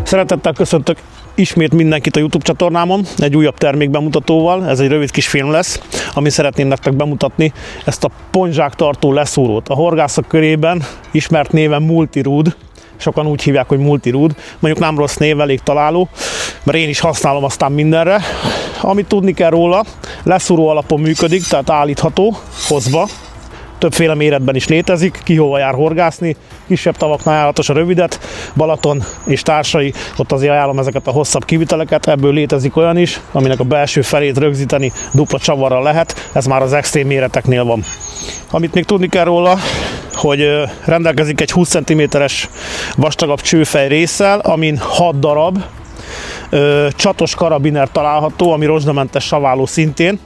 Szeretettel köszöntök ismét mindenkit a YouTube csatornámon, egy újabb termék bemutatóval. Ez egy rövid kis film lesz, amit szeretném nektek bemutatni, ezt a pontzsáktartó leszúrót. A horgászok körében ismert néven Multirud, sokan úgy hívják, hogy Multirud. Mondjuk nem rossz név, elég találó, mert én is használom aztán mindenre. Amit tudni kell róla, leszúró alapon működik, tehát állítható, hozva. Többféle méretben is létezik, ki hova jár horgászni, kisebb tavaknál ajánlatos a rövidet, Balaton és társai, ott azért ajánlom ezeket a hosszabb kiviteleket, ebből létezik olyan is, aminek a belső felét rögzíteni dupla csavarral lehet, ez már az extrém méreteknél van. Amit még tudni kell róla, hogy rendelkezik egy 20 cm-es vastagabb csőfej résszel, amin 6 darab csatos karabiner található, ami rozsdamentes saváló szintén.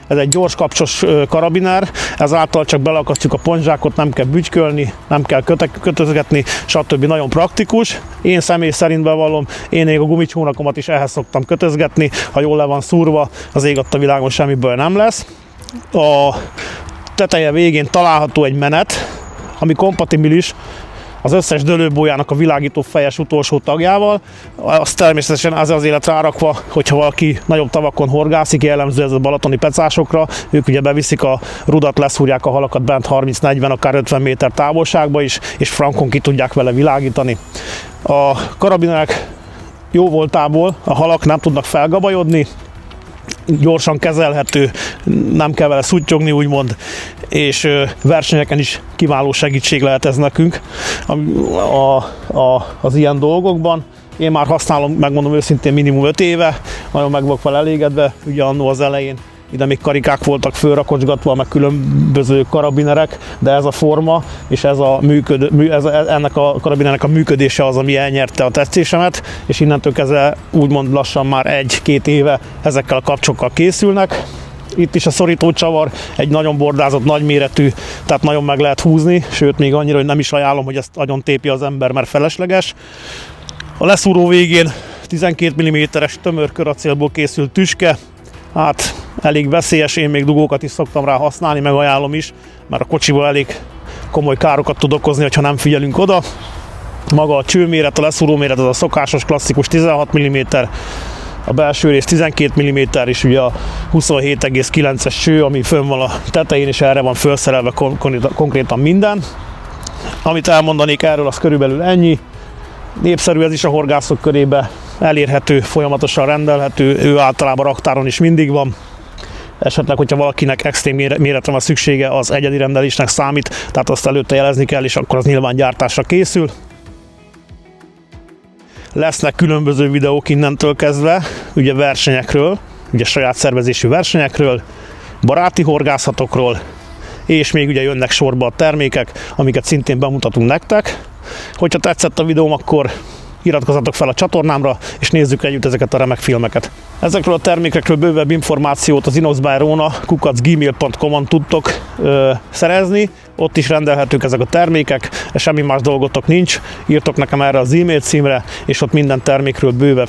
Ez egy gyors kapcsos karabiner, ezáltal csak beleakasztjuk a pontzsákot, nem kell bütykölni, nem kell kötözgetni, stb. Nagyon praktikus. Én személy szerint bevallom, én még a gumicsónakomat is ehhez szoktam kötözgetni, ha jól le van szúrva, az ég adta világon semmi baj nem lesz. A teteje végén található egy menet, ami kompatibilis az összes dőlőbójának a világító fejes utolsó tagjával. Azt természetesen az életre árakva, hogyha valaki nagyobb tavakon horgászik, jellemző ez a balatoni pecásokra, ők ugye beviszik a rudat, leszúrják a halakat bent 30-40, akár 50 méter távolságba is, és frankon ki tudják vele világítani. A karabinerek jó voltából a halak nem tudnak felgabajodni, gyorsan kezelhető, nem kell vele szuttyogni úgymond, és versenyeken is kiváló segítség lehet ez nekünk az ilyen dolgokban. Én már használom, megmondom őszintén, minimum 5 éve, nagyon meg vagyok vele elégedve, ugye annó az elején ide még karikák voltak fölrakocsgatva, meg különböző karabinerek, de ez a forma és ez ennek a karabinernek a működése az, ami elnyerte a tetstésemet, és innentől kezdve úgymond lassan már 1-2 éve ezekkel a kapcsokkal készülnek. Itt is a szorítócsavar egy nagyon bordázott, nagyméretű, tehát nagyon meg lehet húzni, sőt még annyira, hogy nem is ajánlom, hogy ezt agyon tépi az ember, mert felesleges. A leszúró végén 12 mm-es tömör köracélból készült tüske, hát elég veszélyes, én még dugókat is szoktam rá használni, meg ajánlom is, mert a kocsiból elég komoly károkat tud okozni, ha nem figyelünk oda. Maga a csőméret, a leszúró méret az a szokásos, klasszikus 16 mm, a belső rész 12 mm, és ugye a 27,9-es cső, ami fönn van a tetején, és erre van felszerelve konkrétan minden. Amit elmondanék erről, az körülbelül ennyi. Népszerű ez is a horgászok körébe, elérhető, folyamatosan rendelhető, ő általában raktáron is mindig van. Esetleg, hogyha valakinek extrém méretre van szüksége, az egyedi rendelésnek számít, tehát azt előtte jelezni kell, és akkor az nyilván gyártásra készül. Lesznek különböző videók innentől kezdve, ugye versenyekről, ugye saját szervezésű versenyekről, baráti horgászatokról, és még ugye jönnek sorba a termékek, amiket szintén bemutatunk nektek. Hogyha tetszett a videóm, akkor iratkozzatok fel a csatornámra, és nézzük együtt ezeket a remek filmeket. Ezekről a termékekről bővebb információt az inoxbyrona@gmail.com-on tudtok szerezni, ott is rendelhetők ezek a termékek, semmi más dolgotok nincs, írtok nekem erre az e-mail címre, és ott minden termékről bővebb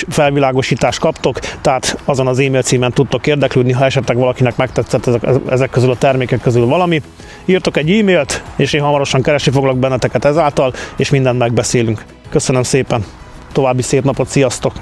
felvilágosítást kaptok, tehát azon az e-mail címen tudtok érdeklődni, ha esetleg valakinek megtetszett ezek közül a termékek közül valami. Írtok egy e-mailt, és én hamarosan keresni foglak benneteket ezáltal, és mindent megbeszélünk. Köszönöm szépen, további szép napot, sziasztok!